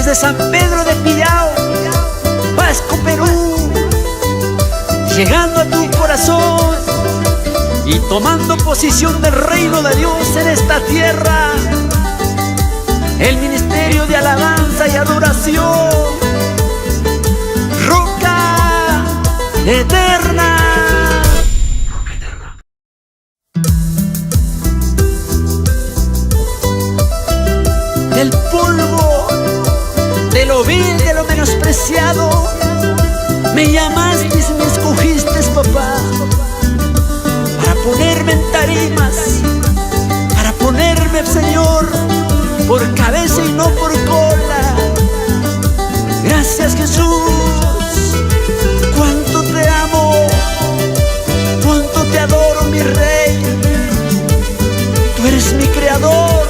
desde San Pedro de Pillao, Pasco, Perú, llegando a tu corazón y tomando posición del reino de Dios en esta tierra. El ministerio de alabanza y adoración, Roca Eterna. Del polvo, de lo vil, de lo menospreciado, me llamaste y me escogiste, papá, para ponerme en tarimas, para ponerme, Señor, por cabeza y no por cola. Gracias, Jesús, cuánto te amo, cuánto te adoro, mi Rey. Tú eres mi creador,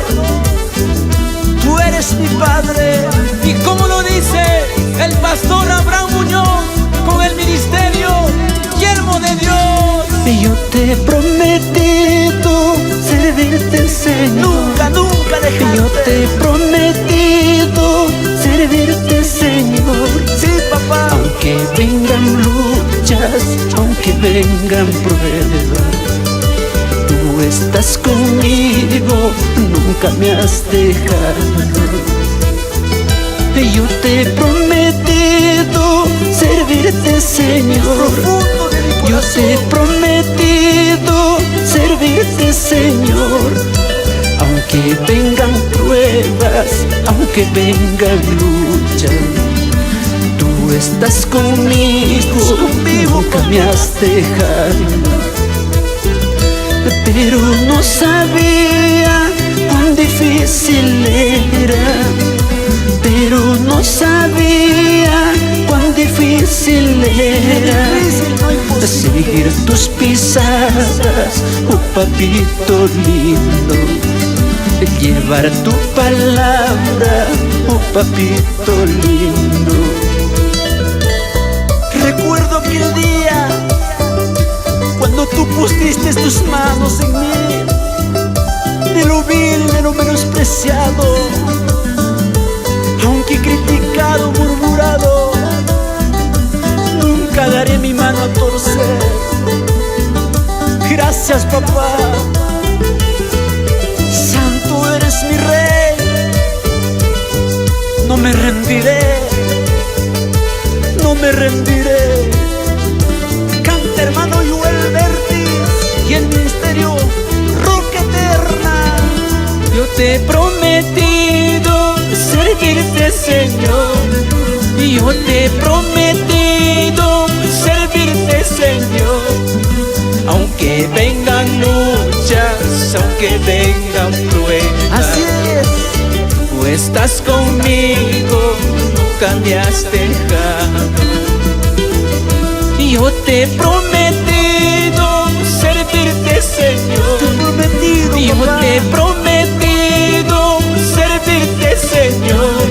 tú eres mi Padre. Y como lo dice el pastor Abraham Muñoz con el ministerio Yermo de Dios: Y yo te he prometido servirte, Señor. Nunca, nunca dejarte. Yo te he prometido servirte, Señor. Sí, papá. Aunque vengan luchas, aunque vengan pruebas, tú estás conmigo, nunca me has dejado. Y yo te he prometido servirte, Señor. Yo te he prometido servirte, Señor. Aunque vengan pruebas, aunque vengan luchas, tú estás conmigo, nunca me has dejado. Pero no sabía cuán difícil era, pero no sabía cuán difícil era seguir tus pisadas, oh papito lindo, llevar tu palabra, oh papito lindo. Recuerdo aquel día cuando tú pusiste tus manos en mí, de lo vil, de lo menospreciado, aunque criticado, murmurado, nunca daré mi mano a torcer. Gracias, papá. Santo eres mi Rey. No me rendiré, no me rendiré. Canta, hermano Joel Vertis y el ministerio Roca Eterna. Yo te he prometido servirte, Señor. Y yo te he prometido servirte, Señor. Aunque vengan luchas, aunque vengan pruebas, así es, tú estás conmigo, nunca me has dejado. Y yo te he prometido servirte, Señor. te he prometido, y yo papá. te he prometido servirte, Señor.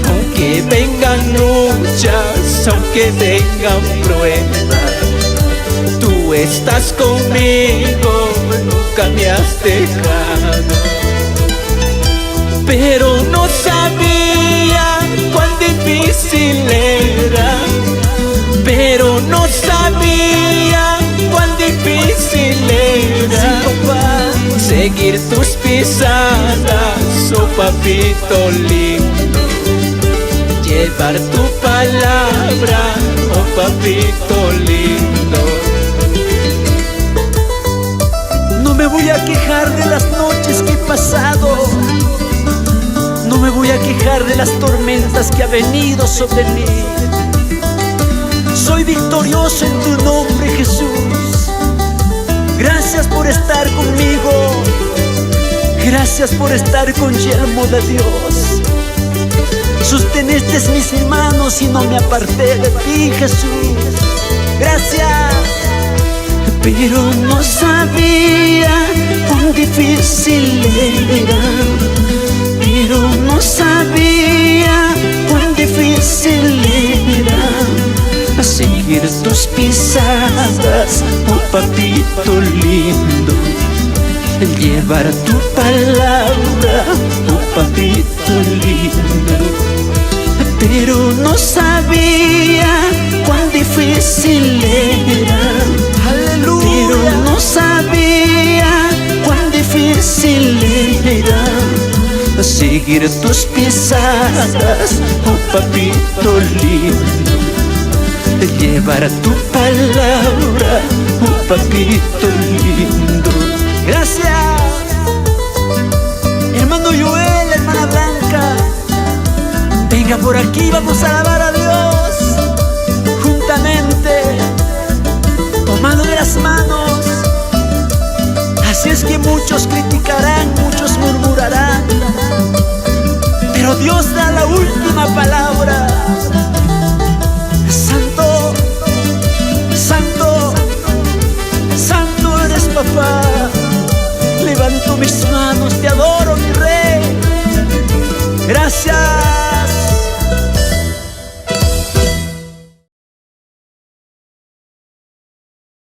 Aunque vengan luchas, aunque vengan pruebas, tú estás conmigo, nunca me has dejado. Pero no sabía cuán difícil era, pero no sabía cuán difícil era, sí, papá, seguir tus pisadas, oh papito lindo, llevar tu palabra, oh papito lindo. no me voy a quejar de las noches que he pasado, no me voy a quejar de las tormentas que ha venido sobre mí. Soy victorioso en tu nombre, Jesús. Gracias por estar conmigo, gracias por estar con Yermo de Dios. Sosteniste mis manos y no me aparté de ti, Jesús. Gracias. Pero no sabía cuán difícil era, pero no sabía cuán difícil era seguir tus pisadas, oh papito lindo, llevar tu palabra, oh papito lindo. sabía cuán difícil era. Aleluya. Pero no sabía cuán difícil era seguir tus pisadas, oh papito lindo, llevar tu palabra, oh papito lindo. Gracias, hermano Joel, hermana Blanca. Venga por aquí, vamos a alabar a Dios juntamente, tomando de las manos. Así es que muchos criticarán, muchos murmurarán, pero Dios da la última palabra. Santo, santo, santo eres, papá. Levanto mis manos, te adoro, mi rey. Gracias.